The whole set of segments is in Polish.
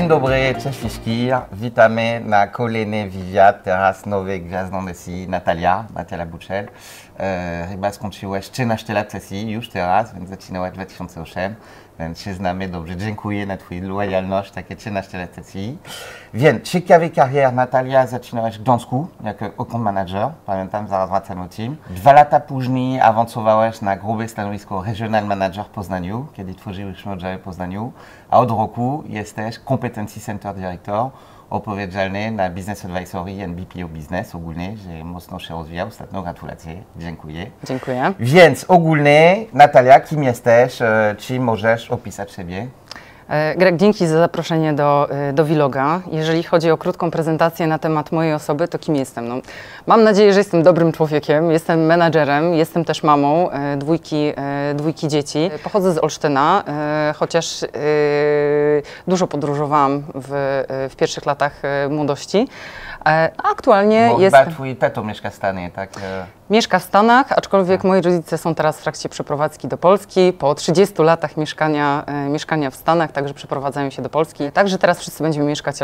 Dzień dobry, cześć Fiszkir. Witamy na kolejny wywiad. Teraz nowy gwiazdą SI, Natalia Buczel. Chyba skończyłeś 13 lat SI już teraz, więc zaczynałaś w 2008, więc się znamy dobrze. Dziękuję na Twoją lojalność, takie 13 lat SI. Więc ciekawy karier, Natalia, zaczynałaś w Gdańsku jako account manager, pamiętam, zaraz wracamy o tym. 2 lata później awansowałaś na grube stanowisko regional manager w Poznaniu, kiedy tworzyłyśmy oddziały w Poznaniu, a od roku jesteś Competency Center Director, odpowiedzialny na Business Advisory and BPO Business ogólnie, że mocno się rozwijał. Ostatnio gratulacje, dziękuję. Dziękuję. Więc ogólnie, Natalia, kim jesteś, czy możesz opisać siebie? Greg, dzięki za zaproszenie do Vloga. Jeżeli chodzi o krótką prezentację na temat mojej osoby, to kim jestem? No, mam nadzieję, że jestem dobrym człowiekiem, jestem menadżerem, jestem też mamą dwójki dzieci. Pochodzę z Olsztyna, chociaż dużo podróżowałam w pierwszych latach młodości. A aktualnie Bo chyba twój tato mieszka w Stanach, tak? Mieszka w Stanach, aczkolwiek moi rodzice są teraz w trakcie przeprowadzki do Polski. Po 30 latach mieszkania w Stanach, także przeprowadzają się do Polski. Także teraz wszyscy będziemy mieszkać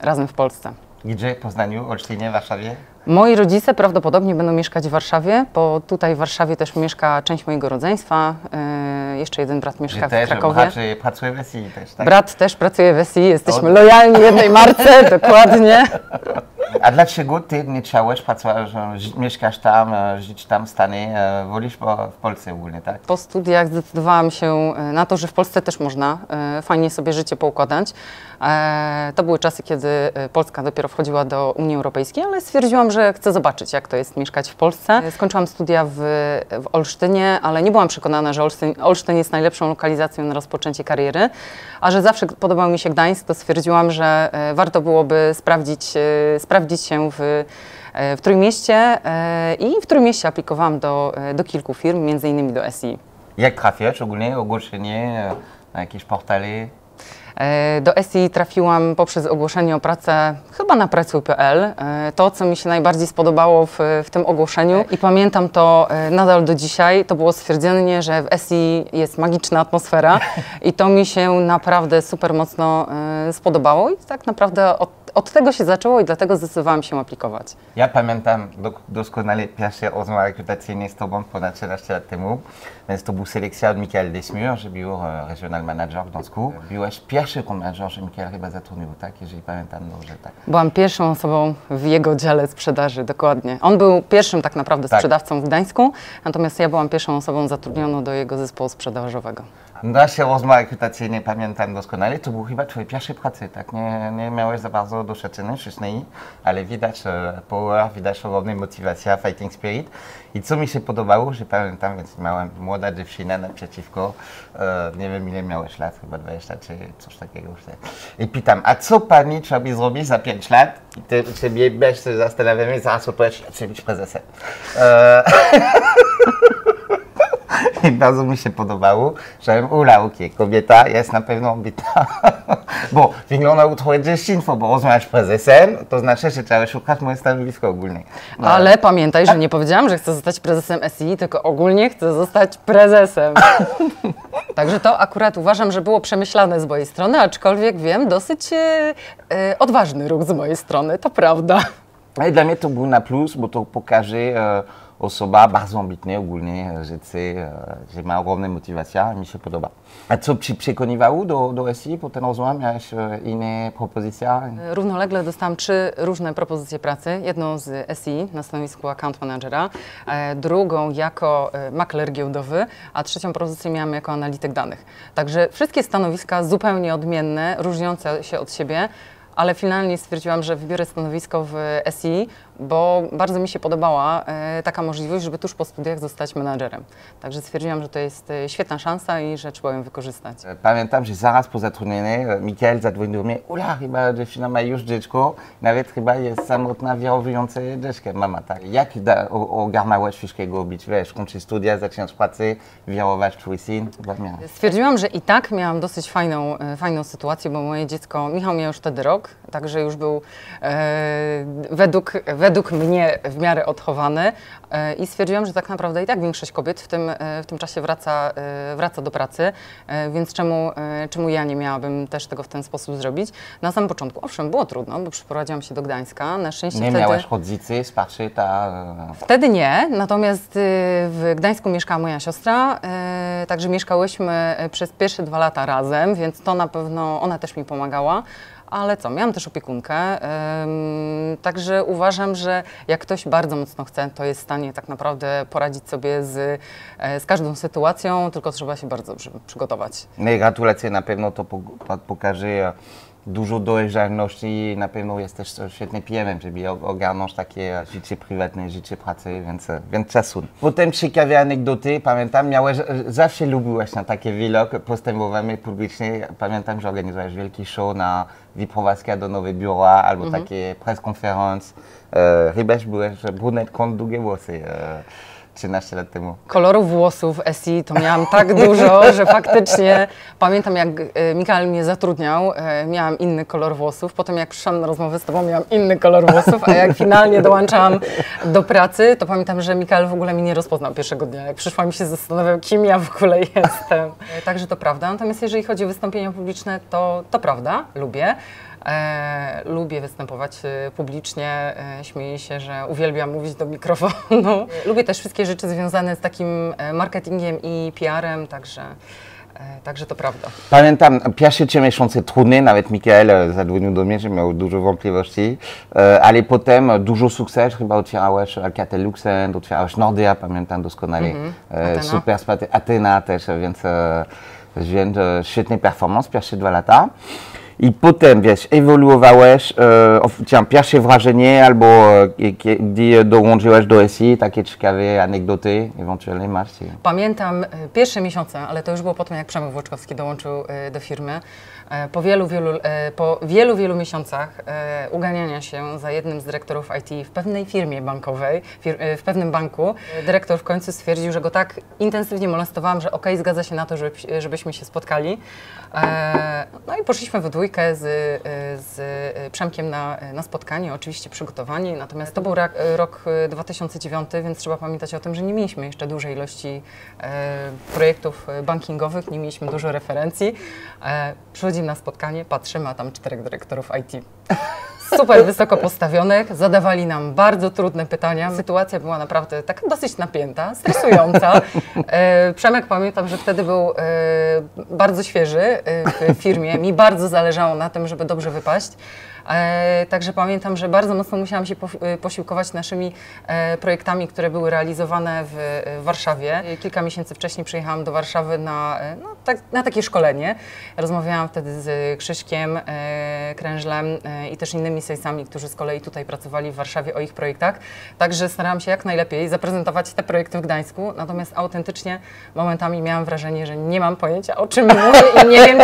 razem w Polsce. Gdzie? W Poznaniu, Olsztynie, Warszawie? Moi rodzice prawdopodobnie będą mieszkać w Warszawie, bo tutaj w Warszawie też mieszka część mojego rodzeństwa. Jeszcze jeden brat mieszka w Krakowie. Brat pracuje w SI też, tak? Brat też pracuje w SI, jesteśmy lojalni jednej marce, dokładnie. A dlaczego ty nie chciałeś pracować, mieszkasz tam, żyć tam w Stanach, wolisz w Polsce ogólnie, tak? Po studiach zdecydowałam się na to, że w Polsce też można fajnie sobie życie poukładać. To były czasy, kiedy Polska dopiero wchodziła do Unii Europejskiej, ale stwierdziłam, że chcę zobaczyć, jak to jest mieszkać w Polsce. Skończyłam studia w Olsztynie, ale nie byłam przekonana, że Olsztyn jest najlepszą lokalizacją na rozpoczęcie kariery, a że zawsze podobał mi się Gdańsk, to stwierdziłam, że warto byłoby sprawdzić się w Trójmieście i w Trójmieście aplikowałam do kilku firm, między innymi do SI. Jak trafiasz ogólnie, ogłoszenie na jakieś portale? Do SI trafiłam poprzez ogłoszenie o pracę chyba na pracuj.pl. To, co mi się najbardziej spodobało w tym ogłoszeniu i pamiętam to nadal do dzisiaj, to było stwierdzenie, że w SI jest magiczna atmosfera i to mi się naprawdę super mocno spodobało i tak naprawdę od tego się zaczęło i dlatego zdecydowałam się aplikować. Ja pamiętam doskonale pierwsze rozmowy rekrutacyjne z Tobą ponad 13 lat temu, więc to była selekcja od Michael Desmure, że był regional manager w Gdańsku. Byłaś pierwszy manager, że Michael chyba zatrudnił, tak? Jeżeli pamiętam dobrze, tak. Byłam pierwszą osobą w jego dziale sprzedaży, dokładnie. On był pierwszym tak naprawdę sprzedawcą w Gdańsku, natomiast ja byłam pierwszą osobą zatrudnioną do jego zespołu sprzedażowego. Nasze rozmowy rekrutacyjne pamiętam doskonale, to był chyba Twoje pierwsze prace, tak? Nie miałeś za bardzo doświadczenia wcześniej, ale widać power, widać ogromna motywacja, fighting spirit. I co mi się podobało, że pamiętam, więc miałem młoda dziewczyna naprzeciwko, nie wiem ile miałeś lat, chyba 20 czy coś takiego. I pytam, a co pani trzeba by zrobić za 5 lat? I ty sobie bez się zastanawiamy, zaraz odpowiesz, ja chcę być prezesem. I bardzo mi się podobało, że kobieta jest na pewno ambitna, bo wygląda trochę dziewczynstwo, bo rozmawiasz z prezesem, to znaczy, że trzeba szukać moje stanowisko ogólnie. No. Ale pamiętaj, że nie powiedziałam, że chcę zostać prezesem SI, tylko ogólnie chcę zostać prezesem. Także to akurat uważam, że było przemyślane z mojej strony, aczkolwiek wiem, dosyć odważny ruch z mojej strony, to prawda. Ale dla mnie to był na plus, bo to pokaże osoba bardzo ambitna ogólnie, że ma ogromną motywację i mi się podoba. A co Ci przekonywało do SI po ten rozmowę? Miałeś inne propozycje? Równolegle dostałam 3 różne propozycje pracy. Jedną z SI na stanowisku account managera, drugą jako makler giełdowy, a trzecią propozycję miałam jako analityk danych. Także wszystkie stanowiska zupełnie odmienne, różniące się od siebie, ale finalnie stwierdziłam, że wybiorę stanowisko w SI, bo bardzo mi się podobała taka możliwość, żeby tuż po studiach zostać menadżerem. Także stwierdziłam, że to jest świetna szansa i że trzeba ją wykorzystać. Pamiętam, że zaraz po zatrudnieniu Michael zadzwonił do mnie, chyba dziewczyna ma już dziecko, nawet chyba jest samotna, wychowująca dziecko, mama, tak. Jak ogarnąłeś wszystkiego być, wiesz, kończyć studia, zaczynać pracę, wychowywać twój syn? Stwierdziłam, że i tak miałam dosyć fajną sytuację, bo moje dziecko, Michał miał już wtedy rok, także już był według według mnie w miarę odchowany i stwierdziłam, że tak naprawdę i tak większość kobiet w tym czasie wraca do pracy, więc czemu ja nie miałabym też tego w ten sposób zrobić? Na samym początku, owszem, było trudno, bo przyprowadziłam się do Gdańska. Na szczęście Nie miałaś rodzicy, wsparcie? Wtedy nie, natomiast w Gdańsku mieszkała moja siostra, także mieszkałyśmy przez pierwsze 2 lata razem, więc to na pewno ona też mi pomagała. Ale co, miałam też opiekunkę, także uważam, że jak ktoś bardzo mocno chce, to jest w stanie tak naprawdę poradzić sobie z każdą sytuacją, tylko trzeba się bardzo dobrze przygotować. No i gratulacje, na pewno to pokaże dużo dojrzalności, na pewno jesteś świetnym PM-em, żeby ogarnąć takie życie prywatne, życie pracy, więc szacun. Potem ciekawe anegdoty, pamiętam, zawsze lubiłaś na takie vlog, postępowanie publiczne, pamiętam, że organizowałeś wielki show na wyprowadzkę do nowego biura, albo takie press conference, chyba byłeś brunetką, długie włosy. 13 lat temu. Kolorów włosów SI to miałam tak dużo, że faktycznie pamiętam, jak Mikael mnie zatrudniał, miałam inny kolor włosów, potem jak przyszłam na rozmowę z tobą, miałam inny kolor włosów, a jak finalnie dołączałam do pracy, to pamiętam, że Mikael w ogóle mnie nie rozpoznał pierwszego dnia. Jak przyszłam i się zastanawiał, kim ja w ogóle jestem. Także to prawda. Natomiast jeżeli chodzi o wystąpienia publiczne, to prawda, lubię. Lubię występować publicznie, śmieję się, że uwielbiam mówić do mikrofonu. Lubię też wszystkie rzeczy związane z takim marketingiem i PR-em, także to prawda. Pamiętam, pierwsze 3 miesiące trudne, nawet Mikael zadzwonił do mnie, że miał dużo wątpliwości, ale potem dużo sukces, chyba otwierałeś Alcatel Lucent, otwierałeś Nordea, pamiętam doskonale, super Athena też, więc świetny performance, pierwsze 2 lata. I potem, wiesz, ewoluowałeś, pierwsze wrażenie, albo gdy dołączyłeś do SI, takie ciekawe anegdoty, ewentualnie masz? Pamiętam pierwsze miesiące, ale to już było potem, jak Przemek Włoczkowski dołączył do firmy. Po wielu miesiącach uganiania się za jednym z dyrektorów IT w pewnej firmie bankowej, w pewnym banku, dyrektor w końcu stwierdził, że go tak intensywnie molestowałam, że okej, zgadza się na to, żebyśmy się spotkali. No i poszliśmy we dwójkę z Przemkiem na spotkanie, oczywiście przygotowani, natomiast to był rok 2009, więc trzeba pamiętać o tym, że nie mieliśmy jeszcze dużej ilości projektów bankingowych, nie mieliśmy dużo referencji. Przychodzimy na spotkanie, patrzymy, a tam 4 dyrektorów IT. Super wysoko postawionych, zadawali nam bardzo trudne pytania. Sytuacja była naprawdę taka dosyć napięta, stresująca. Przemek, pamiętam, że wtedy był bardzo świeży w firmie. Mi bardzo zależało na tym, żeby dobrze wypaść. Także pamiętam, że bardzo mocno musiałam się posiłkować naszymi projektami, które były realizowane w Warszawie. Kilka miesięcy wcześniej przyjechałam do Warszawy na takie szkolenie. Rozmawiałam wtedy z Krzyśkiem Krężlem i też innymi salesami, którzy z kolei tutaj pracowali w Warszawie o ich projektach. Także starałam się jak najlepiej zaprezentować te projekty w Gdańsku, natomiast autentycznie momentami miałam wrażenie, że nie mam pojęcia, o czym mówię i nie wiem,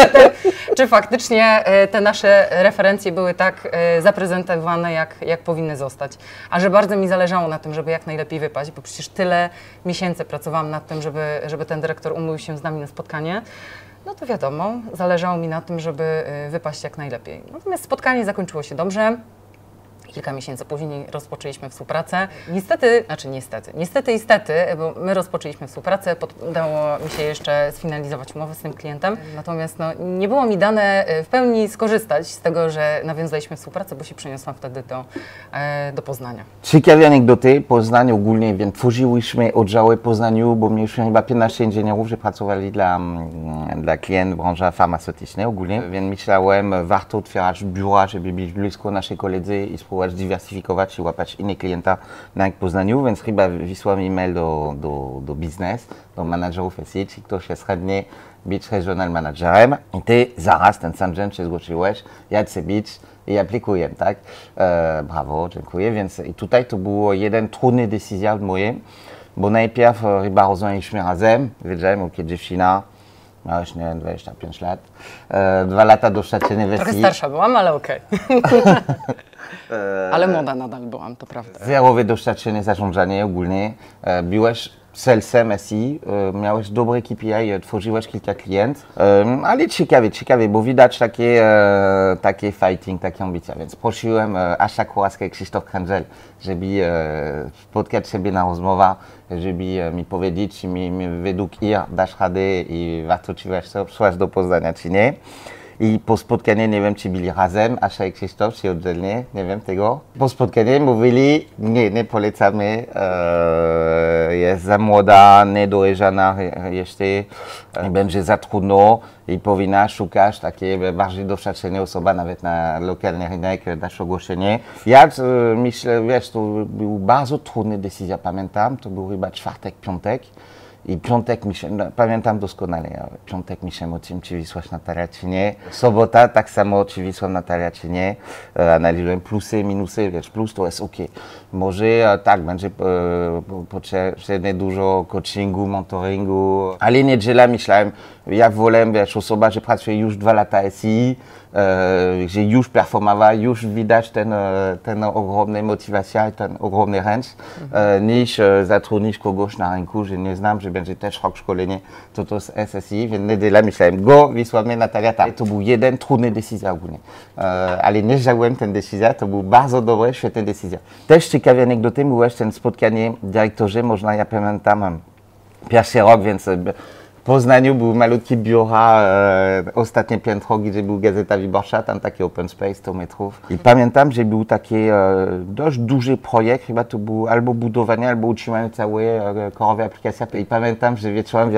czy faktycznie te nasze referencje były tak zaprezentowane, jak powinny zostać. A że bardzo mi zależało na tym, żeby jak najlepiej wypaść, bo przecież tyle miesięcy pracowałam nad tym, żeby ten dyrektor umówił się z nami na spotkanie, no to wiadomo, zależało mi na tym, żeby wypaść jak najlepiej. Natomiast spotkanie zakończyło się dobrze. Kilka miesięcy później rozpoczęliśmy współpracę. Niestety, bo my rozpoczęliśmy współpracę, udało mi się jeszcze sfinalizować umowę z tym klientem. Natomiast nie było mi dane w pełni skorzystać z tego, że nawiązaliśmy współpracę, bo się przeniosłam wtedy do Poznania. Ciekawe anegdoty, Poznań ogólnie, więc tworzyliśmy oddziały w Poznaniu, bo mieliśmy chyba 15 inżynierów, że pracowali dla klientów branży farmaceutycznej ogólnie, więc myślałem, warto otwierać biura, żeby być blisko naszej koledzy i spróbować dywersyfikować i łapać innych klienta na Poznaniu, więc chyba wysłałem e-mail do biznes, do menadżerów SI, czy ktoś jest chętny być regional managerem i ty zaraz ten sam dzień się zgłosiłeś, ja chcę być i aplikuję, tak? Brawo, dziękuję, więc i tutaj to było jeden trudny decyzja od mojej, bo najpierw chyba rozmawialiśmy razem, wiedziałem, ok, dziewczyna, ma już, nie wiem, 25 lat, 2 lata doświadczenia w SI. Trochę starsza byłam, ale okej. Ale młoda nadal byłam, to prawda. Zerowe doświadczenie zarządzania ogólnie. Byłeś salesem SI, miałeś dobre KPI, tworzyłeś kilka klientów, ale ciekawie, bo widać takie fighting, takie ambicje, więc prosiłem Asia Kowalska i Krzysztof Krężel, żeby spotkać się na rozmowę, żeby mi powiedzieć, czy według ich dasz radę i warto ci wysłać do Poznania, czy nie. I po spotkaniu, nie wiem, czy byli razem, Asia i Krzysztof, czy oddzielnie, nie wiem tego. Po spotkaniu mówili, nie polecamy, jest za młoda, niedojrzana jeszcze, będzie za trudno i powinna szukać takiej bardziej doświadczonej osoby, nawet na lokalny rynek, dać ogłoszenie. Ja myślę, wiesz, to był bardzo trudna decyzja, pamiętam, to był chyba czwartek, piątek. I piątek pamiętam doskonale, piątek myślałem o tym, czy wysłać Natalia, czy nie. Sobota tak samo, czy wysłać Natalia, czy nie. Analizowałem plusy, minusy, wiesz, plus to jest ok. Może tak, będzie potrzebne dużo coachingu, mentoringu, ale niedziela myślałem, ja wolę, wiesz, osoba, że pracuje już 2 lata SI, że już performowała, już widać ten ogromny motywacja, ten ogromny chęć, niż zatrudnić kogoś na rynku, że nie znam, że będzie też rok szkolenie, to jest SSI, więc niedziela myślałem, wysłamy Natalia. To był jeden trudny decyzja ogólnie, ale nie żałuję ten decyzja, to był bardzo dobra, świetna decyzja. Też ciekawe anegdoty, byłeś ten spotkanie dyrektorzy, można, ja pamiętam, pierwszy rok, więc w Poznaniu był malutki biura, ostatnie piętro, gdzie był Gazeta Wyborcza, tam taki open space, 100 metrów. I pamiętam, że był taki dość duży projekt, chyba to był albo budowanie, albo utrzymanie całej korowej aplikacji. I pamiętam, że wieczorem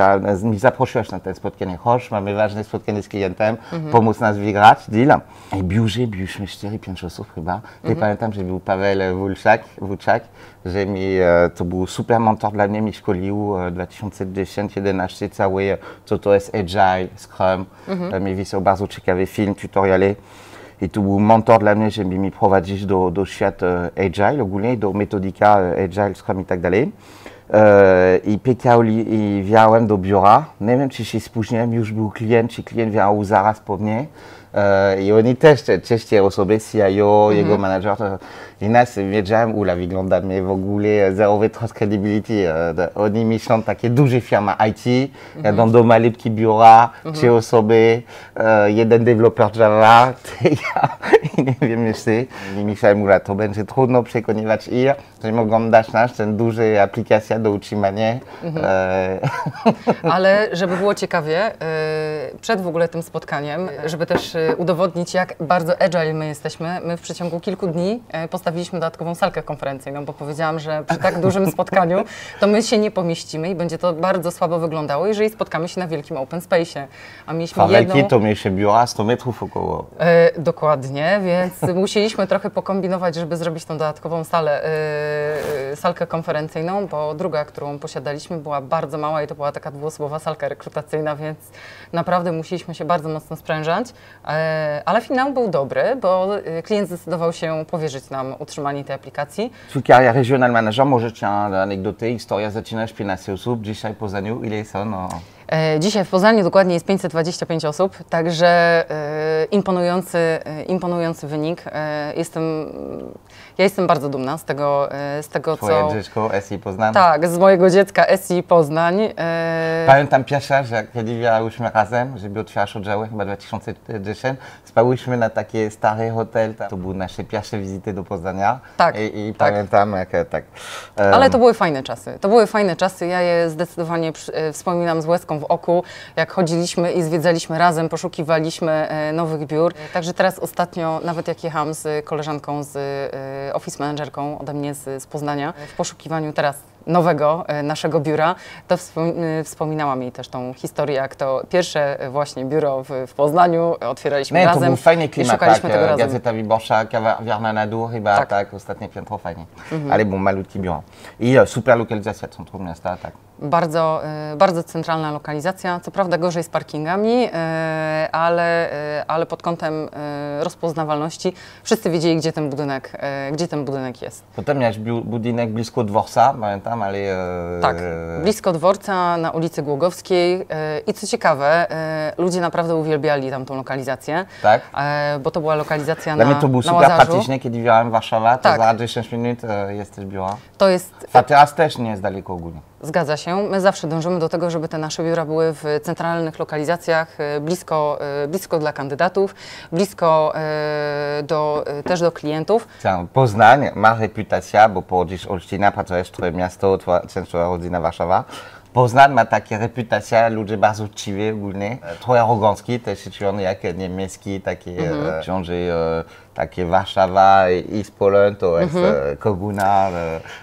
mi zaprosiłeś na to spotkanie. Chodź, mamy ważne spotkanie z klientem, pomóc nas wygrać, deal. I w biurze byliśmy 4-5 osób chyba. I pamiętam, że był Paweł Wójczak, że to był super mentor dla mnie, mi szkolił 2010-2011 cały, co to jest Agile, Scrum. Mi wysłał bardzo ciekawy film, tutoriale. I to był mentor dla mnie, żeby mi prowadzić do świata Agile ogólnie, do metodyka Agile, Scrum i tak dalej. I pykał i wjechałem do biura. Nie wiem, czy się spóźniłem, już był klient, czy klient wjechał zaraz po mnie. I oni też, te osoby, CIO, jego manager, i nas wiedziałem, wyglądamy w ogóle zerowy trust credibility. Oni myślą takie duże firmy IT, jadą do malutkie biura, 3 osoby, jeden deweloper Java, ja i nie wiem jeszcze. I myślałem, to będzie trudno przekonywać ich, że mogą dać nas ten duży aplikacja do utrzymania. Ale żeby było ciekawie, przed w ogóle tym spotkaniem, żeby też udowodnić, jak bardzo agile my jesteśmy, my w przeciągu kilku dni postawiliśmy dodatkową salkę konferencyjną, bo powiedziałam, że przy tak dużym spotkaniu to my się nie pomieścimy i będzie to bardzo słabo wyglądało, jeżeli spotkamy się na wielkim open space'ie. A mieliśmy jedną... to mieliśmy biura 100 metrów około. Dokładnie, więc musieliśmy trochę pokombinować, żeby zrobić tą dodatkową salkę konferencyjną, bo druga, którą posiadaliśmy, była bardzo mała i to była taka dwuosobowa salka rekrutacyjna, więc naprawdę musieliśmy się bardzo mocno sprężać, ale finał był dobry, bo klient zdecydował się powierzyć nam utrzymanie tej aplikacji. Twój kariera regional manager, może cię anegdoty, historia zaczynasz 15 osób, dzisiaj w Poznaniu ile są? No. Dzisiaj w Poznaniu dokładnie jest 525 osób, także imponujący wynik. Ja jestem bardzo dumna z tego co... Twoje dziecko SI Poznań? Tak, z mojego dziecka SI Poznań. Pamiętam pierwsza, że kiedy wjechałyśmy razem, żeby otwierać oddziały, chyba 2010, spałyśmy na takie stare hotel, to były nasze pierwsze wizyty do Poznania. Tak. I pamiętam, jak tak. Ale to były fajne czasy, ja je zdecydowanie wspominam z łezką w oku, jak chodziliśmy i zwiedzaliśmy razem, poszukiwaliśmy nowych biur. Także teraz ostatnio, nawet jak jechałam z koleżanką, z office managerką ode mnie z Poznania, w poszukiwaniu teraz nowego naszego biura, to wspominała mi też tą historię, jak to pierwsze właśnie biuro w Poznaniu otwieraliśmy razem. To był fajny klimat, szukaliśmy tego razem. Gazeta Wyborcza, kawiarnia na dół chyba, tak ostatnie piętro fajnie. Ale był malutki biuro. I super lokalizacja centrum miasta, tak. Bardzo centralna lokalizacja, co prawda gorzej z parkingami, ale pod kątem rozpoznawalności wszyscy wiedzieli, gdzie ten budynek jest. Potem miałeś budynek blisko dworca, pamiętam, ale... Tak, blisko dworca, na ulicy Głogowskiej i co ciekawe, ludzie naprawdę uwielbiali tamtą lokalizację, tak? Bo to była lokalizacja Dla na mnie to był super praktycznie, kiedy wjechałem w Warszawę, to za 10 minut jest też biuro. To jest... A teraz też nie jest daleko ogólnie. Zgadza się. My zawsze dążymy do tego, żeby te nasze biura były w centralnych lokalizacjach, blisko dla kandydatów, blisko też do klientów. Poznań ma reputację, bo pochodzisz z Olsztyna, pracujesz w Twoje miasto, Twoja rodzina Warszawa. Poznań ma takie reputacje, ludzie bardzo uczciwi ogólnie. Trochę arogancki, też się czują jak niemiecki, takie takie Warszawa i z Polen to jest Koguna,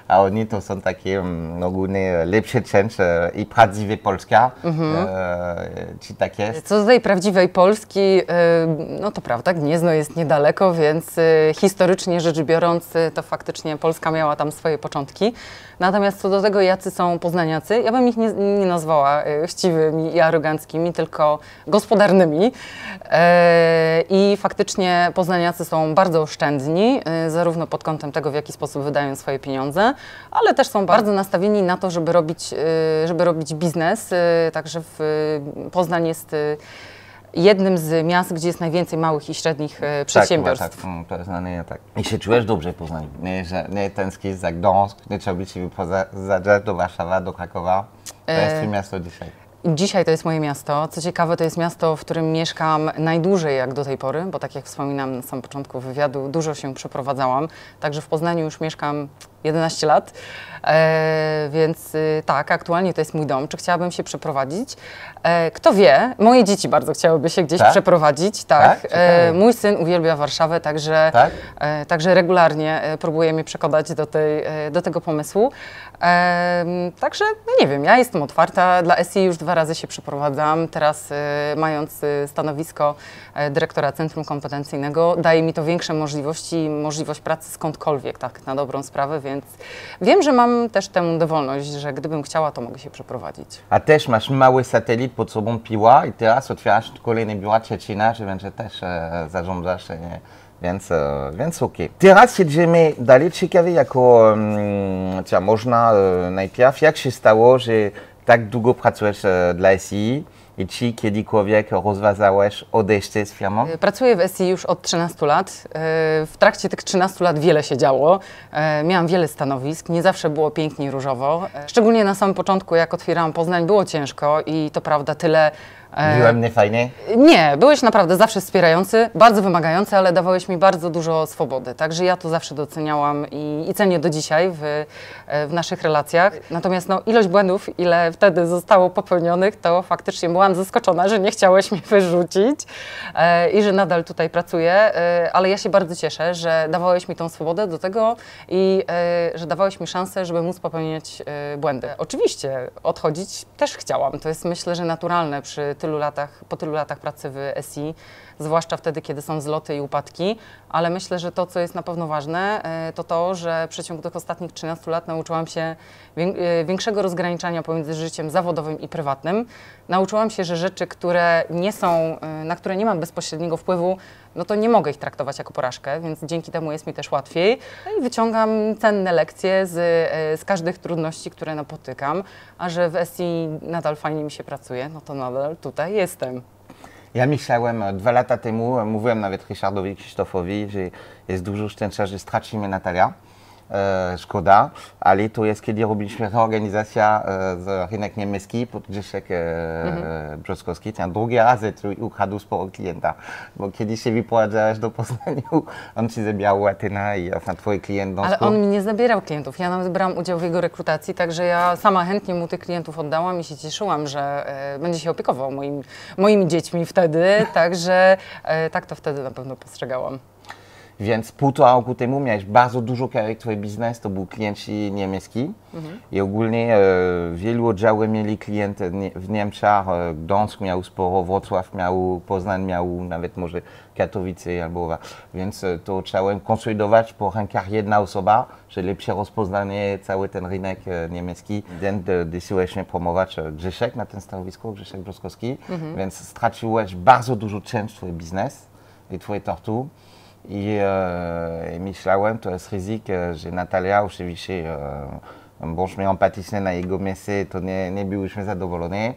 a oni to są takie ogólnie lepsze część i prawdziwe Polska. Czy tak jest? Co do tej prawdziwej Polski, no to prawda, Gniezno jest niedaleko, więc historycznie rzecz biorąc, to faktycznie Polska miała tam swoje początki. Natomiast co do tego, jacy są poznaniacy, ja bym ich nie nazwała chciwymi i aroganckimi, tylko gospodarnymi. I faktycznie poznaniacy są bardzo oszczędni, zarówno pod kątem tego, w jaki sposób wydają swoje pieniądze, ale też są bardzo nastawieni na to, żeby robić biznes. Także Poznań jest jednym z miast, gdzie jest najwięcej małych i średnich przedsiębiorstw. Tak, to jest znane, tak. I się czujesz dobrze w Poznaniu. Nie tęsknisz za Gdańsk, nie trzeba być zadrzeć do Warszawy, do Krakowa. To jest twoje miasto dzisiaj. Dzisiaj to jest moje miasto. Co ciekawe, to jest miasto, w którym mieszkam najdłużej jak do tej pory, bo tak jak wspominam na samym początku wywiadu, dużo się przeprowadzałam. Także w Poznaniu już mieszkam 11 lat, więc tak, aktualnie to jest mój dom. Czy chciałabym się przeprowadzić? Kto wie, moje dzieci bardzo chciałyby się gdzieś przeprowadzić. Tak. Mój syn uwielbia Warszawę, także regularnie próbuje mnie przekonać do tego pomysłu. Także, no nie wiem, ja jestem otwarta. Dla SI już 2 razy się przeprowadzam. Teraz mając stanowisko dyrektora Centrum Kompetencyjnego, daje mi to większe możliwości, możliwość pracy skądkolwiek, tak na dobrą sprawę, więc wiem, że mam też tę dowolność, że gdybym chciała, to mogę się przeprowadzić. A też masz mały satelit pod sobą Piła i teraz otwierasz kolejne biura Szczecina, że będzie też zarządzasz, więc okej. Teraz jedziemy dalej. Ciekawie, jako można najpierw, jak się stało, że tak długo pracujesz dla SI i czy kiedykolwiek rozważałeś odejście z firmą? Pracuję w SI już od 13 lat. W trakcie tych 13 lat wiele się działo. Miałam wiele stanowisk, nie zawsze było pięknie i różowo. Szczególnie na samym początku, jak otwierałam Poznań, było ciężko i to prawda, tyle. Byłem niefajnie? Nie, byłeś naprawdę zawsze wspierający, bardzo wymagający, ale dawałeś mi bardzo dużo swobody. Także ja to zawsze doceniałam i cenię do dzisiaj w naszych relacjach. Natomiast no, ilość błędów, ile wtedy zostało popełnionych, to faktycznie byłam zaskoczona, że nie chciałeś mnie wyrzucić i że nadal tutaj pracuję, ale ja się bardzo cieszę, że dawałeś mi tą swobodę do tego i że dawałeś mi szansę, żeby móc popełniać błędy. Oczywiście odchodzić też chciałam, to jest myślę, że naturalne po tylu latach pracy w SI, zwłaszcza wtedy, kiedy są wzloty i upadki, ale myślę, że to, co jest na pewno ważne, to to, że w przeciągu tych ostatnich 13 lat nauczyłam się większego rozgraniczania pomiędzy życiem zawodowym i prywatnym. Nauczyłam się, że rzeczy, na które nie mam bezpośredniego wpływu, no to nie mogę ich traktować jako porażkę, więc dzięki temu jest mi też łatwiej. No i wyciągam cenne lekcje z każdych trudności, które napotykam, a że w SI nadal fajnie mi się pracuje, no to nadal tutaj jestem. Ja myślałem 2 lata temu, mówiłem nawet Ryszardowi Krzysztofowi, że jest dużo szczęścia, że stracimy Natalia. Szkoda, ale to jest, kiedy robiliśmy reorganizację z rynek niemiecki pod Grzesiek Brzoskowski. Ten drugi raz ukradł sporo klienta, bo kiedy się wyprowadzałeś do Poznaniu, on ci zabierał Atyna i twój klient. Ale on mi nie zabierał klientów, ja nawet brałam udział w jego rekrutacji, także ja sama chętnie mu tych klientów oddałam i się cieszyłam, że będzie się opiekował moimi dziećmi wtedy, także tak to wtedy na pewno postrzegałam. Więc 1,5 roku temu miałeś bardzo dużo kawałek twój biznes, to był klienci niemiecki i ogólnie wielu oddziałów mieli klientów w Niemczech, Gdańsk miał sporo, Wrocław miał, Poznań miał, nawet może Katowice albo, więc to trzeba konsolidować po rękach jedna osoba, że lepsze rozpoznanie cały ten rynek niemiecki. Decydowaliśmy promować Grzesiek na ten stanowisko, Grzesiek Brzoskowski, więc straciłeś bardzo dużo część twój biznes i twoje tortu. I myślałem, to jest ryzyko, że Natalia oczywiście, bądźmy empatyczni na jego miejscu, to nie byliśmy zadowoleni.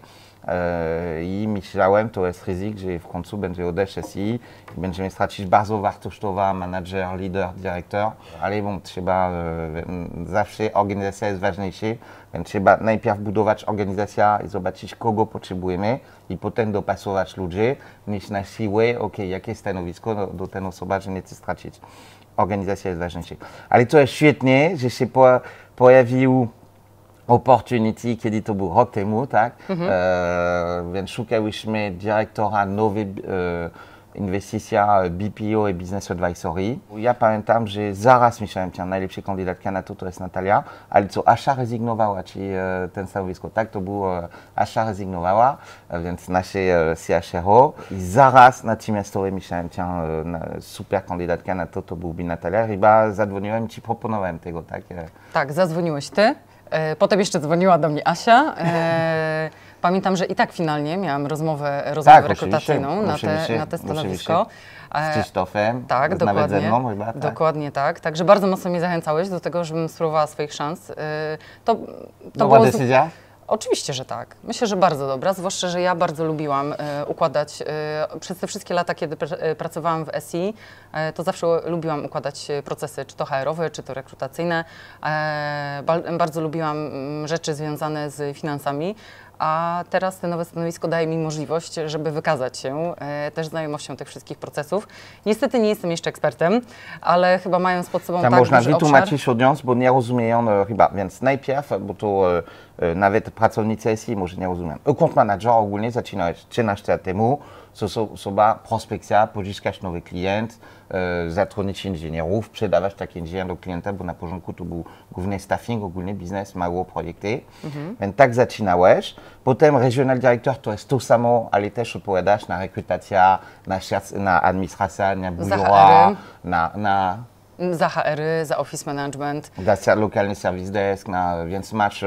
I myślałem, to jest ryzyko, że w końcu będzie odejść SI i będziemy stracić bardzo wartościowa manager, lider, dyrektor, ale bon, trzeba zawsze organizacja jest ważniejsza, więc trzeba najpierw budować organizację i zobaczyć, kogo potrzebujemy i potem dopasować ludzi, niż na siłę, jakie stanowisko do tej osoby, że nie chce stracić. Organizacja jest ważniejsza. Ale to jest świetnie, że się pojawił opportunity, kiedy to był rok temu, tak? Więc szukałyśmy dyrektora nowej inwestycja BPO i Business Advisory. Ja pamiętam, że zaraz myślałem, że najlepsza kandydatka na to jest Natalia, ale co Asha rezygnowała, czyli ten stanowisko, tak? To było Asha rezygnowała, więc nasze CHRO i zaraz natychmiastowo myślałem, że super kandydatka na to byłby Natalia. Chyba zadzwoniłem ci, proponowałem tego, tak? Tak, zadzwoniłeś ty. Potem jeszcze dzwoniła do mnie Asia. Pamiętam, że i tak finalnie miałam rozmowę tak, rekrutacyjną na te stanowisko. Z Krzysztofem, tak, nawet ze mną chyba. Tak. Dokładnie tak. Także bardzo mocno mnie zachęcałeś do tego, żebym spróbowała swoich szans. To była decyzja? Oczywiście, że tak. Myślę, że bardzo dobra, zwłaszcza, że ja bardzo lubiłam układać, przez te wszystkie lata, kiedy pracowałam w SI, to zawsze lubiłam układać procesy, czy to HR-owe, czy to rekrutacyjne. Bardzo lubiłam rzeczy związane z finansami, a teraz to nowe stanowisko daje mi możliwość, żeby wykazać się też znajomością tych wszystkich procesów. Niestety nie jestem jeszcze ekspertem, ale chyba mając pod sobą tak można duży wytłumaczyć odniósł, bo nie rozumieją chyba, więc najpierw, bo to nawet pracownicy SI może nie rozumieją. Account manager ogólnie zaczynałeś 13 lat temu, osoba, prospekcja, pozyskać nowy klient, zatrudnić inżynierów, sprzedawać taki inżynier do klienta, bo na początku to był główny staffing, ogólnie biznes, mało projekty. Więc tak zaczynałeś. Potem regional director to jest to samo, ale też odpowiadasz na rekrutację, na administrację, na biura, za HR-y, za office management. Za lokalny service desk, więc masz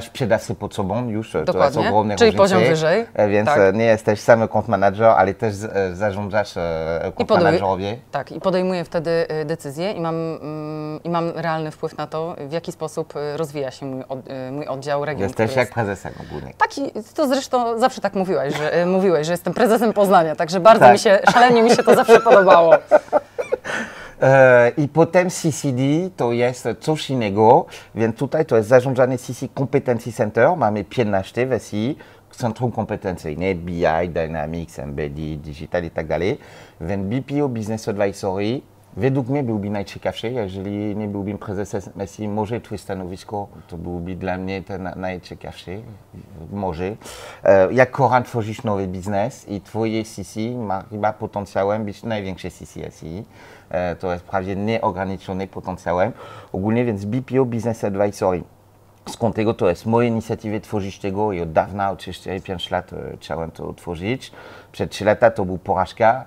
sprzedawcę pod sobą już, dokładnie. To jest ogromne czyli różnice. Poziom wyżej. Więc tak. Nie jesteś sam account manager, ale też zarządzasz account managerowie. Tak, i podejmuję wtedy decyzje i mam realny wpływ na to, w jaki sposób rozwija się mój oddział, region. Jesteś jak prezesem ogólnie. Tak, to zresztą zawsze tak mówiłeś, że jestem prezesem Poznania, także bardzo szalenie mi się to zawsze podobało. I potem CCD to jest coś innego, więc tutaj to jest zarządzanie CC Competency Center, mamy 15 w SI, Centrum Kompetencyjne, BI, Dynamics, Embedded, Digital i tak dalej, więc BPO Business Advisory według mnie byłby najciekawszy, jeżeli nie byłbym prezesem SI, może twoje stanowisko to byłby dla mnie ten najciekawszy, może. Jak Koran tworzysz nowy biznes i twoje CC ma chyba potencjałem być największe CC SI. To jest prawie nieograniczony potencjałem. Ogólnie więc BPO Business Advisory. Skąd tego to jest moja inicjatywa tworzyć tego i od dawna, od 4-5 lat chciałem to tworzyć. Przed 3 lata to był porażka.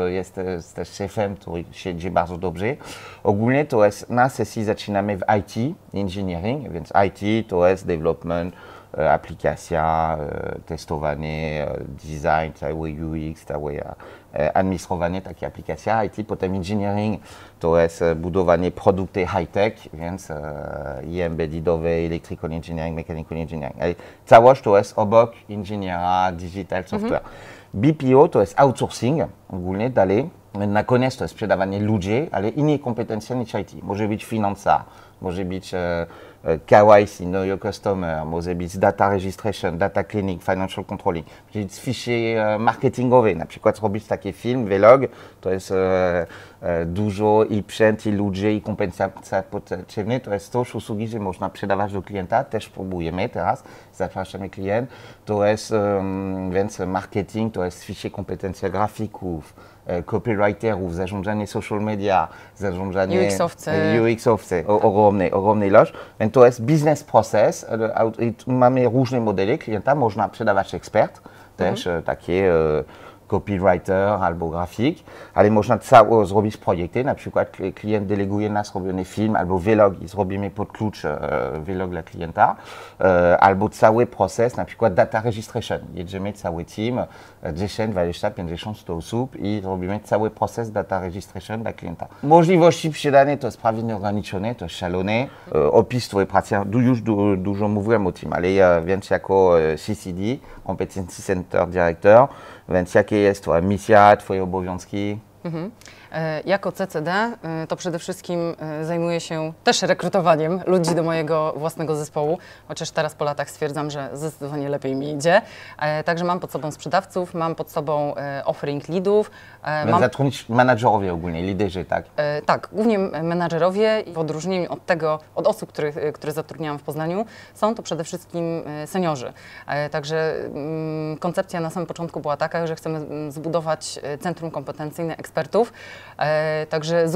Jest też szefem, który siedzi bardzo dobrze. Ogólnie to jest na sesji zaczynamy w IT, engineering, więc IT to jest development, aplikacja, testowanie, design, całe UX, całe administrowanie takiej aplikacji IT, potem engineering to jest budowanie produktów high-tech, więc i embeddedowe, electrical engineering, mechanical engineering. Ale całość to jest obok inżyniera, digital software. BPO to jest outsourcing, ogólnie dalej. Na koniec to jest sprzedawanie ludzi, ale inne kompetencje niż IT. Może być finansa, może być KYC, Know Your Customer, może być data registration, data cleaning, financial controlling, może być fichier marketingowy, na przykład robić taki film, vlog, to jest dużo i sprzęt, i ludzi, i kompetencje potrzebne, to jest też usługi, że można sprzedawać do klienta, też próbujemy teraz, zapraszamy klient, to jest więc marketing, to jest fichier kompetencji grafików, copywriterów, zarządzanie social media, zarządzanie UX-owcy, ogromny ilość. Więc to jest business process, mamy różne modele klienta, można sprzedawać ekspert, też takie copywriter albo grafik, ale można zrobić projekty, na przykład klient deleguje nas robiony film albo vlog i zrobimy pod klucz vlog dla klienta, albo cały proces, na przykład data registration. Jedziemy cały team, 10, 20, 50, 100 osób i robimy cały proces data registration dla klienta. Możliwości przydane to jest prawie nieograniczone, to jest szalone. Opis twojej pracy, już dużo mówiłem o tym, ale więc jako CCD, Competency Center Director, więc jakie jest twoja misja, twoje obowiązki? Jako CCD to przede wszystkim zajmuję się też rekrutowaniem ludzi do mojego własnego zespołu, chociaż teraz po latach stwierdzam, że zdecydowanie lepiej mi idzie. Także mam pod sobą sprzedawców, mam pod sobą offering leadów. Więc zatrudnić menadżerowie ogólnie, liderzy, tak? Tak, głównie menadżerowie. W odróżnieniu od osób, które zatrudniałam w Poznaniu, są to przede wszystkim seniorzy. Także koncepcja na samym początku była taka, że chcemy zbudować centrum kompetencyjne ekspertów. Także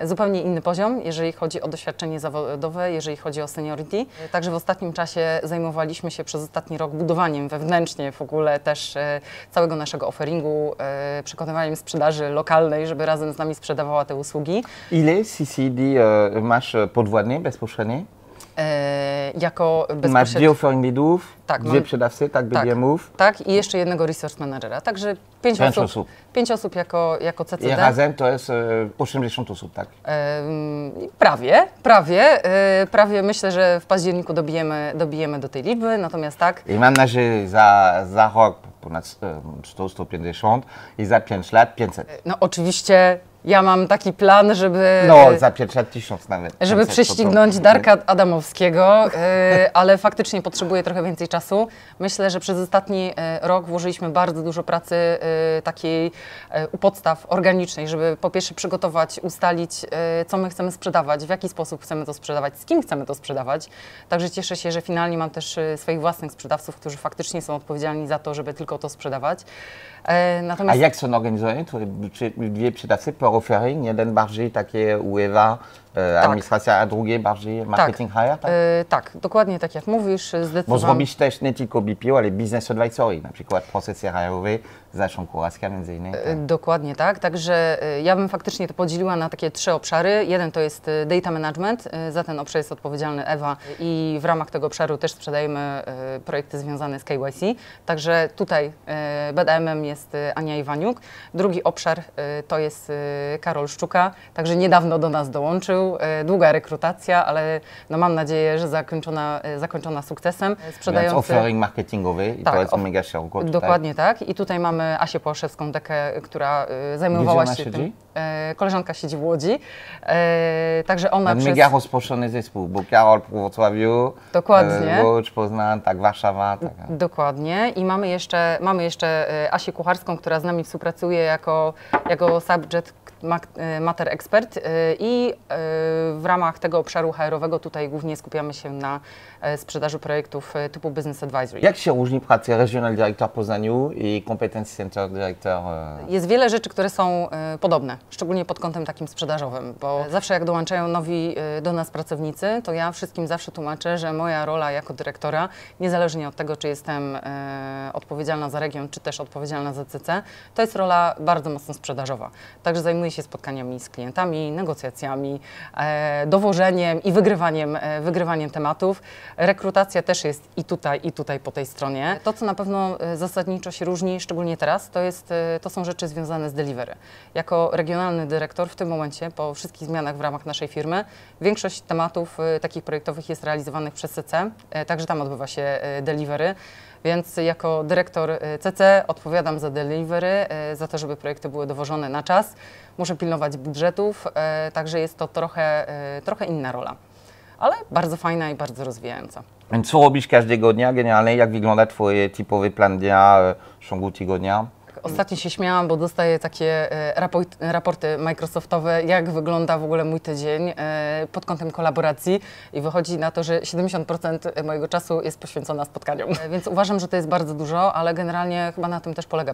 zupełnie inny poziom, jeżeli chodzi o doświadczenie zawodowe, jeżeli chodzi o seniority. Także w ostatnim czasie zajmowaliśmy się przez ostatni rok budowaniem wewnętrznie w ogóle też całego naszego offeringu, przekonywaniem sprzedaży lokalnej, żeby razem z nami sprzedawała te usługi. Ile CCD masz podwładnie, bezpośrednie? Jako Masz dwie offering leadów, tak, dwie sprzedawcy, tak, BDM-ów? Tak, i jeszcze jednego resource managera. Także 5 osób jako CCD. I razem to jest 80 osób, tak? Prawie. Myślę, że w październiku dobijemy do tej liczby, natomiast tak. I mam nadzieję, za rok ponad 100-150 i za 5 lat 500. No oczywiście. Ja mam taki plan, żeby... No, za 5 lat 1000 nawet. Żeby prześcignąć Darka Adamowskiego, ale faktycznie potrzebuję trochę więcej czasu. Myślę, że przez ostatni rok włożyliśmy bardzo dużo pracy takiej u podstaw organicznej, żeby po pierwsze przygotować, ustalić, co my chcemy sprzedawać, w jaki sposób chcemy to sprzedawać, z kim chcemy to sprzedawać. Także cieszę się, że finalnie mam też swoich własnych sprzedawców, którzy faktycznie są odpowiedzialni za to, żeby tylko to sprzedawać. Natomiast... A jak są organizowane dwie sprzedawcy per offering? Jeden bardziej takie UEWA, administracja, a drugie bardziej marketing hire? Tak? Tak, dokładnie tak jak mówisz. Bo zrobić też nie tylko BPO, ale business advisory, na przykład procesy HR-owe, Zresztą Kucharska między innymi. Tak? Dokładnie tak, także ja bym faktycznie to podzieliła na takie 3 obszary. Jeden to jest data management, za ten obszar jest odpowiedzialny Ewa i w ramach tego obszaru też sprzedajemy projekty związane z KYC. Także tutaj BDM-em jest Ania Iwaniuk. Drugi obszar to jest Karol Szczuka, także niedawno do nas dołączył. Długa rekrutacja, ale no mam nadzieję, że zakończona sukcesem. Sprzedający... Więc offering marketingowy i tak, to jest mega szeroko. Dokładnie tak. I tutaj mamy Asię Płaszewską-Dekę, która zajmowała się tym. Koleżanka siedzi w Łodzi, także ona mega rozproszony zespół, bo Karol w Wrocławiu, Łódź, Poznań, tak, Warszawa. Tak. Dokładnie i mamy jeszcze Asię Kucharską, która z nami współpracuje jako subject matter expert i w ramach tego obszaru HR-owego tutaj głównie skupiamy się na sprzedaży projektów typu Business Advisory. Jak się różni praca Regional Director Poznaniu i Competency Center Director? Jest wiele rzeczy, które są podobne, szczególnie pod kątem takim sprzedażowym, bo zawsze jak dołączają nowi do nas pracownicy, to ja wszystkim zawsze tłumaczę, że moja rola jako dyrektora, niezależnie od tego, czy jestem odpowiedzialna za region, czy też odpowiedzialna za CC, to jest rola bardzo mocno sprzedażowa. Także zajmuję się spotkaniami z klientami, negocjacjami, dowożeniem i wygrywaniem tematów. Rekrutacja też jest i tutaj po tej stronie. To, co na pewno zasadniczo się różni, szczególnie teraz, to są rzeczy związane z delivery. Jako regionalny dyrektor w tym momencie, po wszystkich zmianach w ramach naszej firmy, większość tematów takich projektowych jest realizowanych przez CC, także tam odbywa się delivery. Więc jako dyrektor CC odpowiadam za delivery, za to, żeby projekty były dowożone na czas. Muszę pilnować budżetów, także jest to trochę inna rola, ale bardzo fajna i bardzo rozwijająca. Więc co robisz każdego dnia generalnie? Jak wygląda Twój typowy plan dnia w ciągu tygodnia? Ostatnio się śmiałam, bo dostaję takie raporty Microsoftowe, jak wygląda w ogóle mój tydzień pod kątem kolaboracji i wychodzi na to, że 70% mojego czasu jest poświęcona spotkaniom. Więc uważam, że to jest bardzo dużo, ale generalnie chyba na tym też polega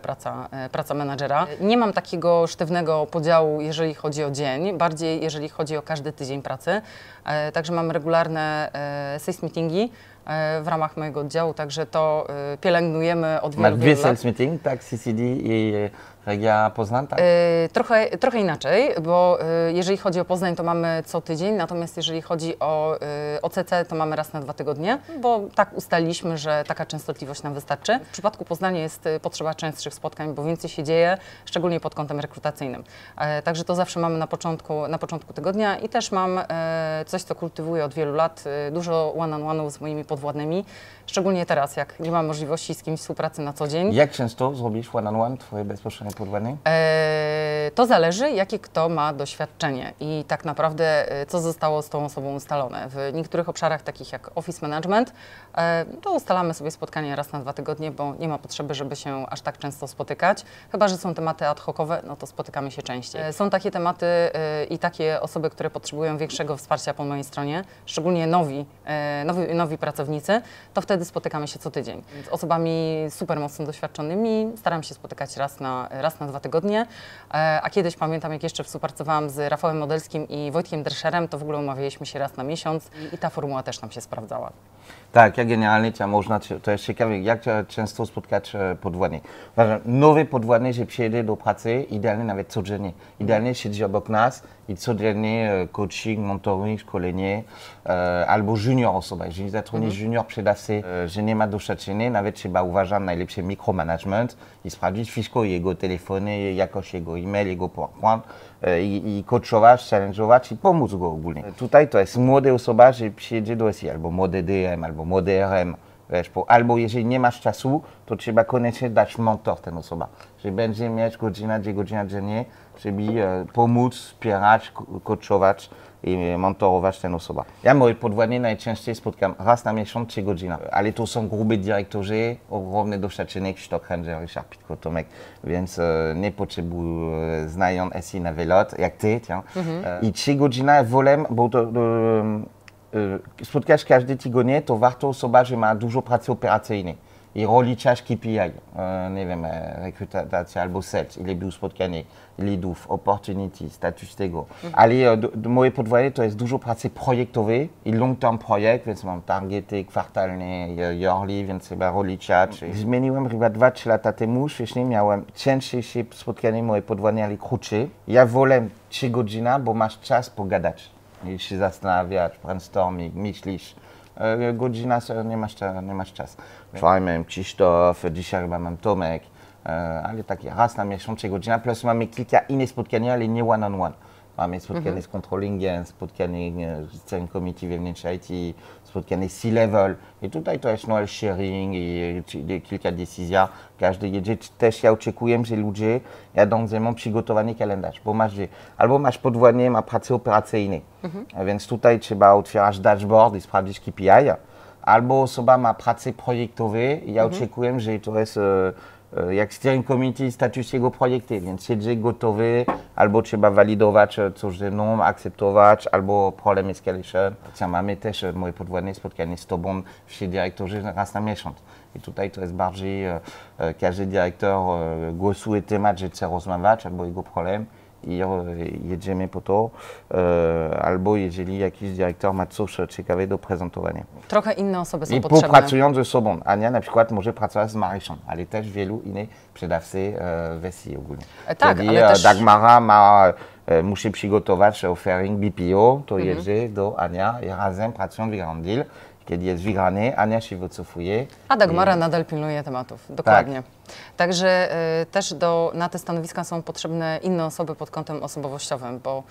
praca menadżera. Nie mam takiego sztywnego podziału, jeżeli chodzi o dzień, bardziej jeżeli chodzi o każdy tydzień pracy. Także mam regularne sales meetingi, w ramach mojego oddziału, także to pielęgnujemy od Masz wielu, dwie wielu lat. sales meeting, tak, CCD i Regia Poznań, tak? Trochę inaczej, bo jeżeli chodzi o Poznań, to mamy co tydzień, natomiast jeżeli chodzi o OCC, to mamy raz na 2 tygodnie, bo tak ustaliliśmy, że taka częstotliwość nam wystarczy. W przypadku Poznania jest potrzeba częstszych spotkań, bo więcej się dzieje, szczególnie pod kątem rekrutacyjnym. Także to zawsze mamy na początku tygodnia i też mam coś, co kultywuję od wielu lat, dużo one-on-one'ów z moimi podwładnymi, szczególnie teraz, jak nie mam możliwości z kimś współpracy na co dzień. Jak często zrobisz one-on-one, twoje bezpośrednie podwładne? To zależy, jakie kto ma doświadczenie i tak naprawdę co zostało z tą osobą ustalone. W niektórych obszarach, takich jak office management, to ustalamy sobie spotkania raz na 2 tygodnie, bo nie ma potrzeby, żeby się aż tak często spotykać. Chyba że są tematy ad hocowe, no to spotykamy się częściej. Są takie tematy i takie osoby, które potrzebują większego wsparcia po mojej stronie, szczególnie nowi pracownicy, to wtedy spotykamy się co tydzień. Z osobami super mocno doświadczonymi staram się spotykać raz na 2 tygodnie, a kiedyś pamiętam, jak jeszcze współpracowałam z Rafałem Modelskim i Wojtkiem Drescherem, to w ogóle umawialiśmy się raz na miesiąc i ta formuła też nam się sprawdzała. Tak, ja generalnie to jest ciekawe, jak często spotkać podwładnych. Nowy podwładny, że przyjedzie do pracy, idealnie nawet codziennie. Idealnie siedzi obok nas i codziennie coaching, mentoring, szkolenie, albo junior osoba. Jeżeli zatrudnisz junior sprzedawcy, że nie ma doświadczenia, nawet trzeba uważać najlepszy mikromanagement i sprawdzić wszystko, jego telefony, jakość jego e-mail, jego PowerPoint i coachować, challenge'ować i pomóc go ogólnie. Tutaj to jest młoda osoba, że przyjedzie do SI, albo młody DM, albo młody RM, wiesz, albo jeżeli nie masz czasu, to trzeba koniecznie dać mentor ten osoba, że będzie mieć godzina, 2 godziny dziennie, żeby pomóc, wspierać, coachować i mentorować tę osobę. Ja moje podwładnie najczęściej spotkam raz na miesiąc 3 godziny, ale to są gruby dyrektorzy, ogromne doświadczenie, Krzysztof Hędzer, Ryszard Pitko-Tomek, więc nie potrzebuję znają SI na wylot, jak ty. I 3 godziny wolę, bo to spotkasz każdy tygodnie, to warto osoba, że ma dużo pracy operacyjnej. I rozliczasz KPI, nie wiem, rekrutacja albo sales, ile był spotkań, leadów, opportunity, status tego. Ale moje podwładnie to jest dużo pracy projektowej i long-term projekt, więc mam targety kwartalne, yearly, więc trzeba rozliczać. Zmieniłem chyba 2-3 lata temu, wcześniej miałem częściej spotkanie moje podwładnie, ale krótsze. Ja wolę 3 godziny, bo masz czas pogadać. I się zastanawiać, brainstorming, myślisz. Godzina nie masz czas. Wczoraj miałem Krzysztof, dzisiaj chyba mam Tomek, ale takie raz na miesiąc 3 godziny, plus mamy kilka innych spotkań, ale nie one-on-one. Mamy spotkanie z controllingiem, spotkanie z całym komitem wewnętrznym IT, spotkanie C-level. I tutaj to jest knowledge sharing i kilka decyzji. Każdy jedzie. Też ja oczekuję, że ludzie jadą ze mną przygotowany kalendarz, bo albo masz podwładnie, ma pracę operacyjną, więc tutaj trzeba otwierać dashboard i sprawdzić KPI, albo osoba ma pracę projektową i ja oczekuję, że to jest jak steering committee status jego projektu, więc siedzi gotowy, albo trzeba walidować coś ze mną, akceptować, albo problem escalation. Mamy też moje podwładne spotkanie z tobą, wszyscy dyrektorzy raz na miesiąc. I tutaj to jest bardziej, każdy dyrektor głosuje temat, że chce rozmawiać, albo jego problem i jedziemy po to, albo jeżeli jakiś dyrektor ma coś ciekawego do prezentowania. Trochę inne osoby są I potrzebne. I pracując ze sobą. Ania na przykład może pracować z Marysią, ale też wielu innych sprzedawcy w SI ogólnie. Tak, Wtedy ale też... Dagmara musi przygotować offering BPO, to jedzie do Ania i razem pracują wygrany deal. Kiedy jest wygrany, Ania się wycofuje. A Dagmara nadal pilnuje tematów, dokładnie. Tak. Także też na te stanowiska są potrzebne inne osoby pod kątem osobowościowym, bo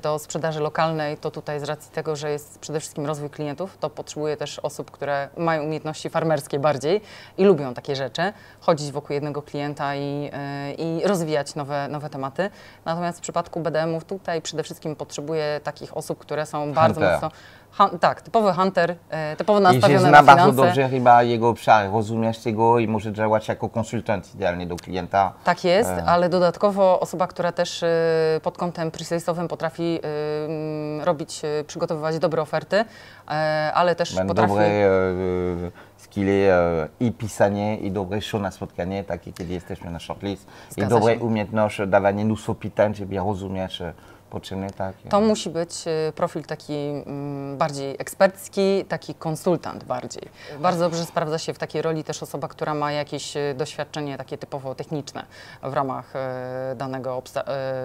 do sprzedaży lokalnej to tutaj z racji tego, że jest przede wszystkim rozwój klientów, to potrzebuje też osób, które mają umiejętności farmerskie bardziej i lubią takie rzeczy, chodzić wokół jednego klienta i rozwijać nowe tematy. Natomiast w przypadku BDM-ów tutaj przede wszystkim potrzebuje takich osób, które są bardzo mocno... tak, typowy hunter, typowo nastawiony na finanse. I bardzo dobrze chyba jego obszar, rozumiesz tego i może działać jako konsultant idealnie do klienta. Tak jest, ale dodatkowo osoba, która też pod kątem pre-salesowym potrafi przygotowywać dobre oferty, ale też potrafi... Dobre skille i pisanie, i dobre show na spotkanie, takie kiedy jesteśmy na shortlist. I dobre umiejętność dawania mnóstwo pytań, żeby rozumieć Potrzebny, tak. To musi być profil taki bardziej ekspercki, taki konsultant bardziej. Bardzo dobrze sprawdza się w takiej roli też osoba, która ma jakieś doświadczenie takie typowo techniczne w ramach danego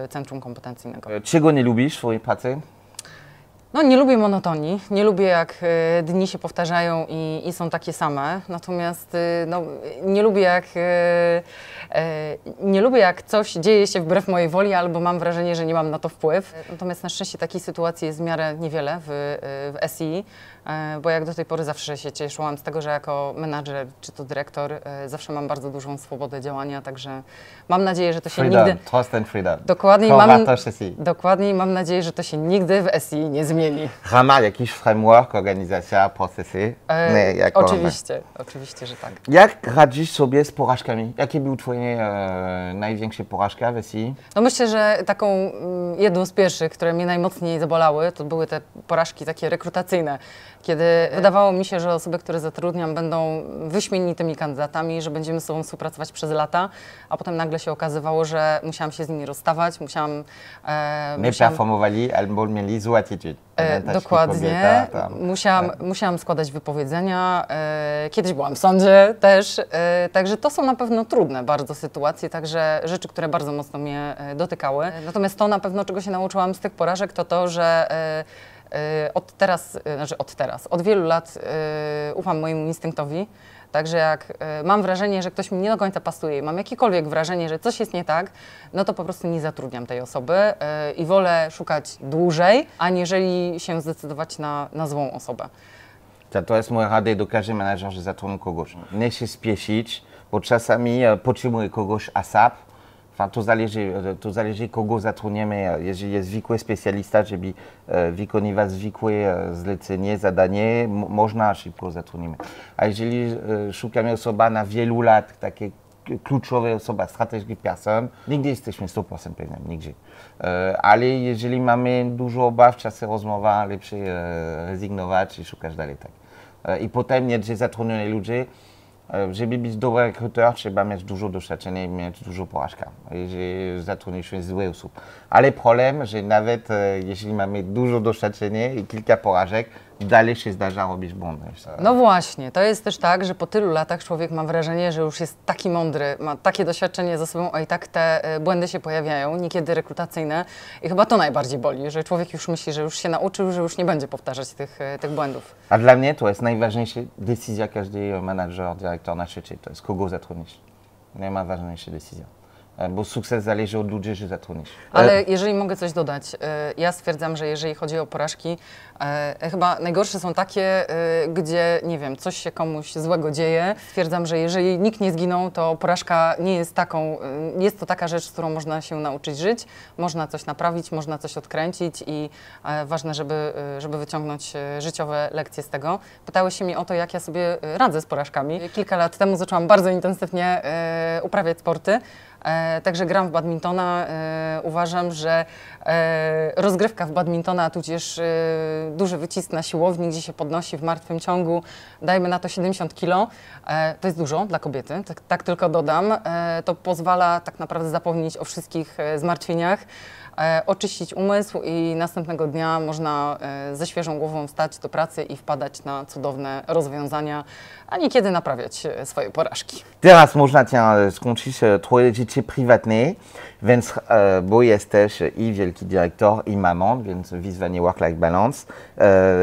centrum kompetencyjnego. Czego nie lubisz w swojej pracy? No, nie lubię monotonii, nie lubię jak dni się powtarzają i są takie same, natomiast no, nie lubię jak coś dzieje się wbrew mojej woli albo mam wrażenie, że nie mam na to wpływ. Natomiast na szczęście takiej sytuacji jest w miarę niewiele w SI, bo jak do tej pory zawsze się cieszyłam z tego, że jako menadżer czy to dyrektor zawsze mam bardzo dużą swobodę działania, także mam nadzieję, że to się Freedom, nigdy... trust and freedom. Dokładnie, mam nadzieję, że to się nigdy w SI nie zmieni. Rama, jakiś framework, organizacja, procesy? Oczywiście, że tak. Jak radzisz sobie z porażkami? Jakie były twoje największe porażki w SI? No myślę, że taką jedną z pierwszych, które mnie najmocniej zabolały, to były te porażki takie rekrutacyjne, kiedy wydawało mi się, że osoby, które zatrudniam, będą wyśmienitymi kandydatami, że będziemy z sobą współpracować przez lata, a potem nagle się okazywało, że musiałam się z nimi rozstawać, Nie performowali albo mieli złą attitude. Dokładnie. Musiałam składać wypowiedzenia. Kiedyś byłam w sądzie też. Także to są na pewno trudne bardzo sytuacje, także rzeczy, które bardzo mocno mnie dotykały. Natomiast to na pewno, czego się nauczyłam z tych porażek, to to, że od wielu lat ufam mojemu instynktowi. Także jak mam wrażenie, że ktoś mi nie do końca pasuje, mam jakiekolwiek wrażenie, że coś jest nie tak, no to po prostu nie zatrudniam tej osoby i wolę szukać dłużej, aniżeli się zdecydować na złą osobę. To jest moja rada do każdego menadżera, że zatrudni kogoś. Nie się spieszyć, bo czasami potrzebuje kogoś ASAP. To zależy kogo zatrudniamy. Jeżeli jest zwykły specjalista, żeby wykonywać zwykłe zlecenie, zadanie, można szybko zatrudnimy. A jeżeli szukamy osoba na wielu lat, takie kluczowe osoba, strategiczne person, nigdy jesteśmy 100% pewni, nigdy. Ale jeżeli mamy dużo obaw, czasem rozmowa, lepiej rezygnować i szukać dalej. Tak. I potem nie zatrudnione ludzie. Żeby być dobry rekruter, trzeba mieć dużo doświadczenia i mieć dużo porażek, jeżeli zatrudniliśmy złe osób. Ale problem, że nawet jeśli mamy dużo doświadczenia i kilka porażek, dalej się zdarza robić błędy. No właśnie, to jest też tak, że po tylu latach człowiek ma wrażenie, że już jest taki mądry, ma takie doświadczenie za sobą, a i tak te błędy się pojawiają, niekiedy rekrutacyjne. I chyba to najbardziej boli, że człowiek już myśli, że już się nauczył, że już nie będzie powtarzać tych błędów. A dla mnie to jest najważniejsza decyzja każdego menadżera, dyrektora na świecie, to jest kogo zatrudnić. Nie ma ważniejszej decyzji. Bo sukces zależy od ludzi, że zatrudnisz. Ale jeżeli mogę coś dodać, ja stwierdzam, że jeżeli chodzi o porażki, chyba najgorsze są takie, gdzie, nie wiem, coś się komuś złego dzieje. Stwierdzam, że jeżeli nikt nie zginął, to porażka nie jest jest to taka rzecz, z którą można się nauczyć żyć, można coś naprawić, można coś odkręcić i ważne, żeby wyciągnąć życiowe lekcje z tego. Pytałeś się mnie o to, jak ja sobie radzę z porażkami. Kilka lat temu zaczęłam bardzo intensywnie uprawiać sporty. Także gram w badmintona. Uważam, że rozgrywka w badmintona, tudzież duży wycisk na siłowni, gdzie się podnosi w martwym ciągu, dajmy na to 70 kg, to jest dużo dla kobiety, tak tylko dodam. To pozwala tak naprawdę zapomnieć o wszystkich zmartwieniach, oczyścić umysł i następnego dnia można ze świeżą głową wstać do pracy i wpadać na cudowne rozwiązania, a niekiedy naprawiać swoje porażki. Teraz można skończyć twoje życie prywatne, więc bo jesteś i wielki dyrektor, i mamą, więc wyzwanie work-life balance,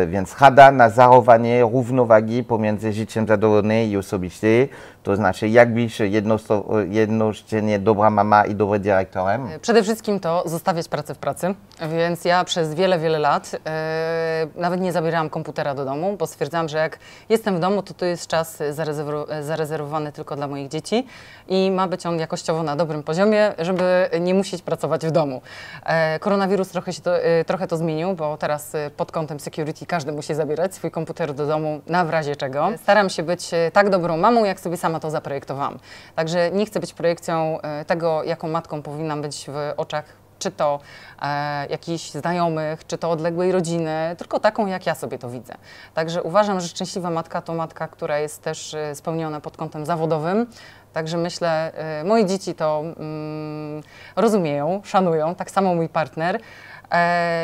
więc rada na zachowanie równowagi pomiędzy życiem zawodowym i osobistym, to znaczy jak być jednocześnie dobra mama i dobrym dyrektorem? Przede wszystkim to zostawiać pracę w pracy, więc ja przez wiele lat nawet nie zabierałam komputera do domu, bo stwierdzałam, że jak jestem w domu, to jest czas zarezerwowany tylko dla moich dzieci i ma być on jakościowo na dobrym poziomie, żeby nie musieć pracować w domu. Koronawirus trochę to zmienił, bo teraz pod kątem security każdy musi zabierać swój komputer do domu na w razie czego. Staram się być tak dobrą mamą, jak sobie sama to zaprojektowałam. Także nie chcę być projekcją tego, jaką matką powinnam być w oczach czy to jakichś znajomych, czy to odległej rodziny, tylko taką, jak ja sobie to widzę. Także uważam, że szczęśliwa matka to matka, która jest też spełniona pod kątem zawodowym. Także myślę, moje dzieci to rozumieją, szanują, tak samo mój partner.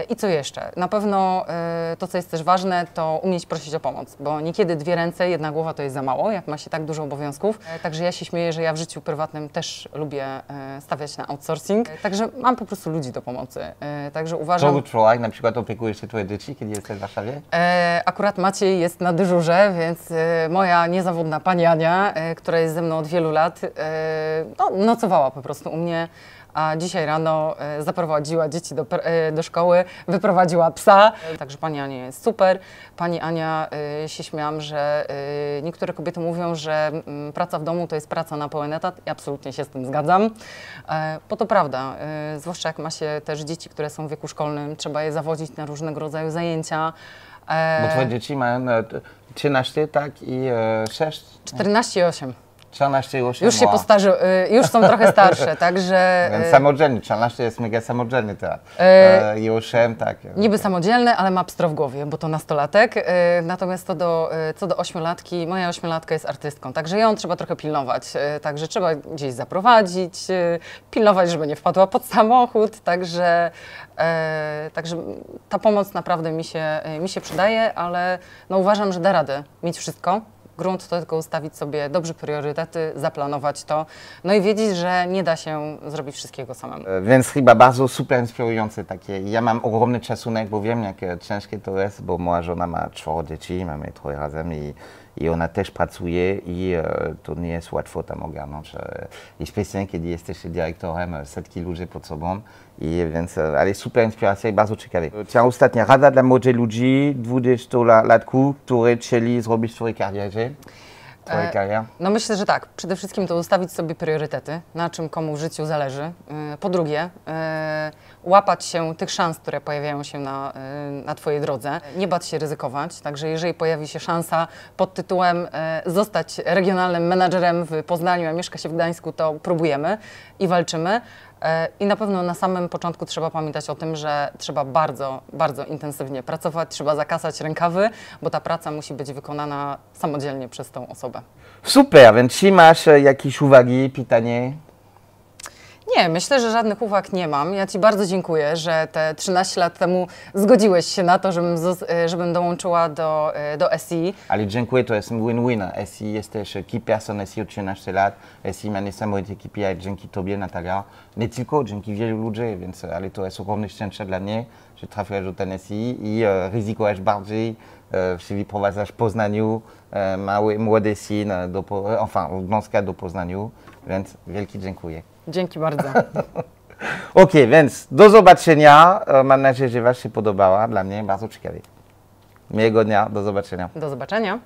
I co jeszcze? Na pewno to, co jest też ważne, to umieć prosić o pomoc, bo niekiedy dwie ręce, jedna głowa to jest za mało, jak ma się tak dużo obowiązków. Także ja się śmieję, że ja w życiu prywatnym też lubię stawiać na outsourcing. Także mam po prostu ludzi do pomocy. Także uważam... Co wczoraj na przykład opiekujesz się twoje dzieci, kiedy jesteś w Warszawie? Akurat Maciej jest na dyżurze, więc moja niezawodna pani Ania, która jest ze mną od wielu lat, no, nocowała po prostu u mnie. A dzisiaj rano zaprowadziła dzieci do szkoły, wyprowadziła psa. Także pani Ania jest super. Pani Ania, się śmiałam, że niektóre kobiety mówią, że praca w domu to jest praca na pełen etat i absolutnie się z tym zgadzam. Bo to prawda, zwłaszcza jak ma się też dzieci, które są w wieku szkolnym, trzeba je zawodzić na różnego rodzaju zajęcia. Bo twoje dzieci mają 13, tak, i 6? 14 i 8. 14 i 8. Już się już są trochę starsze, także... Więc samodzielny, 14 jest mega samodzielny teraz. I 8, tak. Niby samodzielny, ale ma pstro w głowie, bo to nastolatek. Natomiast co do ośmiolatki, moja ośmiolatka jest artystką, także ją trzeba trochę pilnować. Także trzeba gdzieś zaprowadzić, pilnować, żeby nie wpadła pod samochód. Także ta pomoc naprawdę mi się przydaje, ale no uważam, że da radę mieć wszystko. Grunt to tylko ustawić sobie dobrze priorytety, zaplanować to, no i wiedzieć, że nie da się zrobić wszystkiego samemu. Więc chyba bardzo super inspirujące takie. Ja mam ogromny szacunek, bo wiem, jak ciężkie to jest, bo moja żona ma 4 dzieci, mamy 3 razem i ona też pracuje i to nie jest łatwo tam ogarnąć. I specjalnie, kiedy jesteś dyrektorem, setki ludzi pod sobą. Więc, ale super inspiracja i bardzo ciekawe. Twoja ostatnia rada dla młodych ludzi, 20-latków, którzy chcieli zrobić swoją karierę? No myślę, że tak. Przede wszystkim to ustawić sobie priorytety, na czym komu w życiu zależy. Po drugie, łapać się tych szans, które pojawiają się na twojej drodze. Nie bać się ryzykować, także jeżeli pojawi się szansa pod tytułem zostać regionalnym menadżerem w Poznaniu, a mieszka się w Gdańsku, to próbujemy i walczymy. I na pewno na samym początku trzeba pamiętać o tym, że trzeba bardzo, bardzo intensywnie pracować, trzeba zakasać rękawy, bo ta praca musi być wykonana samodzielnie przez tą osobę. Super, więc czy masz jakieś uwagi, pytanie? Nie, myślę, że żadnych uwag nie mam. Ja Ci bardzo dziękuję, że te 13 lat temu zgodziłeś się na to, żebym dołączyła do SI. Ale dziękuję, to jest win-win. SI jesteś key person SI od 13 lat. SI ma niesamowite KPI dzięki Tobie, Natalia. Nie tylko, dzięki wielu ludzi, więc ale to jest ogromne szczęście dla mnie, że trafiłeś do ten SI i ryzykujesz bardziej, czyli prowadzasz w Poznaniu młody syn, od Gdańska do Poznaniu, więc wielkie dziękuję. Dzięki bardzo. Ok, więc do zobaczenia. Mam nadzieję, że Was się podobała. Dla mnie bardzo ciekawie. Miłego dnia, do zobaczenia. Do zobaczenia.